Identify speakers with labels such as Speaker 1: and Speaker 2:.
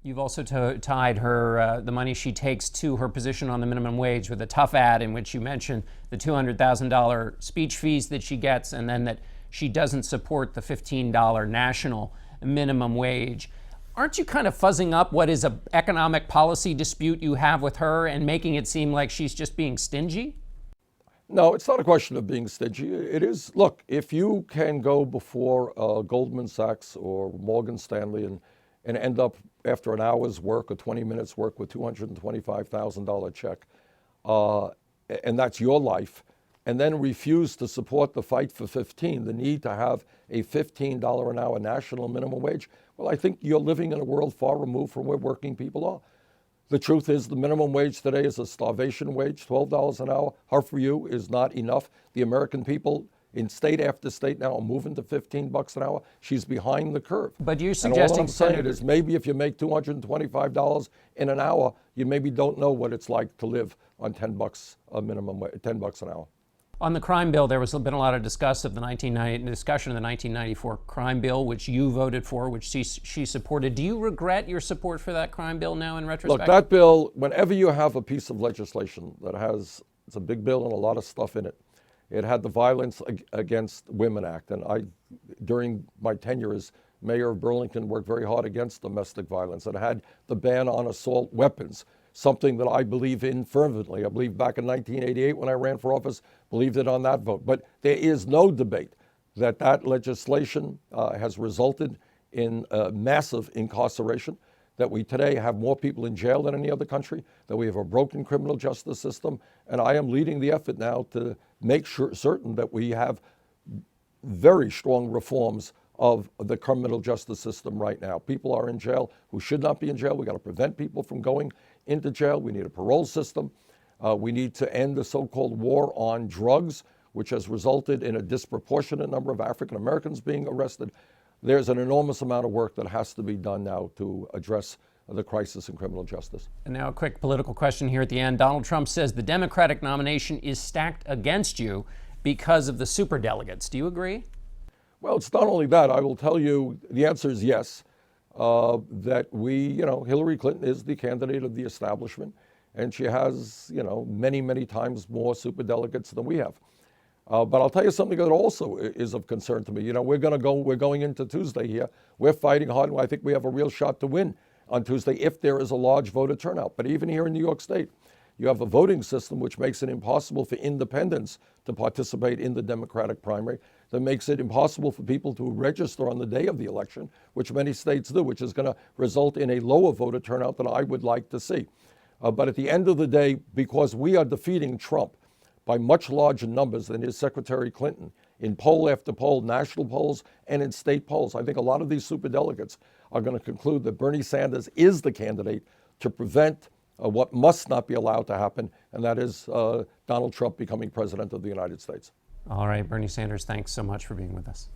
Speaker 1: You've also tied her the money she takes to her position on the minimum wage with a tough ad in which you mention the $200,000 speech fees that she gets, and then that she doesn't support the $15 national minimum wage. Aren't you kind of fuzzing up what is an economic policy dispute you have with her and making it seem like she's just being stingy?
Speaker 2: No, it's not a question of being stingy. It is, look, if you can go before Goldman Sachs or Morgan Stanley and end up after an hour's work or 20 minutes work with $225,000 check, and that's your life, and then refuse to support the fight for 15, the need to have a $15 an hour national minimum wage, well, I think you're living in a world far removed from where working people are. The truth is the minimum wage today is a starvation wage, $12 an hour. Hard for you is not enough. The American people in state after state now are moving to $15 an hour. She's behind the curve.
Speaker 1: But you're
Speaker 2: and all
Speaker 1: suggesting,
Speaker 2: I'm saying is maybe if you make $225 in an hour, you maybe don't know what it's like to live on $10 a minimum, $10 an hour.
Speaker 1: On the crime bill, there was been a lot of discussion of the 1994 crime bill, which you voted for, which she supported. Do you regret your support for that crime bill now in retrospect?
Speaker 2: Look, that bill, whenever you have a piece of legislation that has, it's a big bill and a lot of stuff in it. It had the Violence Against Women Act, and I, during my tenure as mayor of Burlington, worked very hard against domestic violence. It had the ban on assault weapons, something that I believe in fervently. I believe back in 1988 when I ran for office, believed it on that vote. But there is no debate that that legislation has resulted in massive incarceration, that we today have more people in jail than any other country, that we have a broken criminal justice system, and I am leading the effort now to make certain that we have very strong reforms of the criminal justice system right now. People are in jail who should not be in jail. We got to prevent people from going into jail. We need a parole system. We need to end the so-called war on drugs, which has resulted in a disproportionate number of African Americans being arrested. There's an enormous amount of work that has to be done now to address the crisis in criminal justice.
Speaker 1: And now a quick political question here at the end. Donald Trump says the Democratic nomination is stacked against you because of the superdelegates. Do you agree?
Speaker 2: Well, it's not only that. I will tell you the answer is yes, that Hillary Clinton is the candidate of the establishment, and she has, many, many times more superdelegates than we have. But I'll tell you something that also is of concern to me. We're going into Tuesday here. We're fighting hard, and I think we have a real shot to win on Tuesday if there is a large voter turnout. But even here in New York State, you have a voting system which makes it impossible for independents to participate in the Democratic primary, that makes it impossible for people to register on the day of the election, which many states do, which is going to result in a lower voter turnout than I would like to see. But at the end of the day, because we are defeating Trump by much larger numbers than his Secretary Clinton in poll after poll, national polls, and in state polls, I think a lot of these superdelegates are going to conclude that Bernie Sanders is the candidate to prevent what must not be allowed to happen, and that is Donald Trump becoming president of the United States.
Speaker 1: All right, Bernie Sanders, thanks so much for being with us.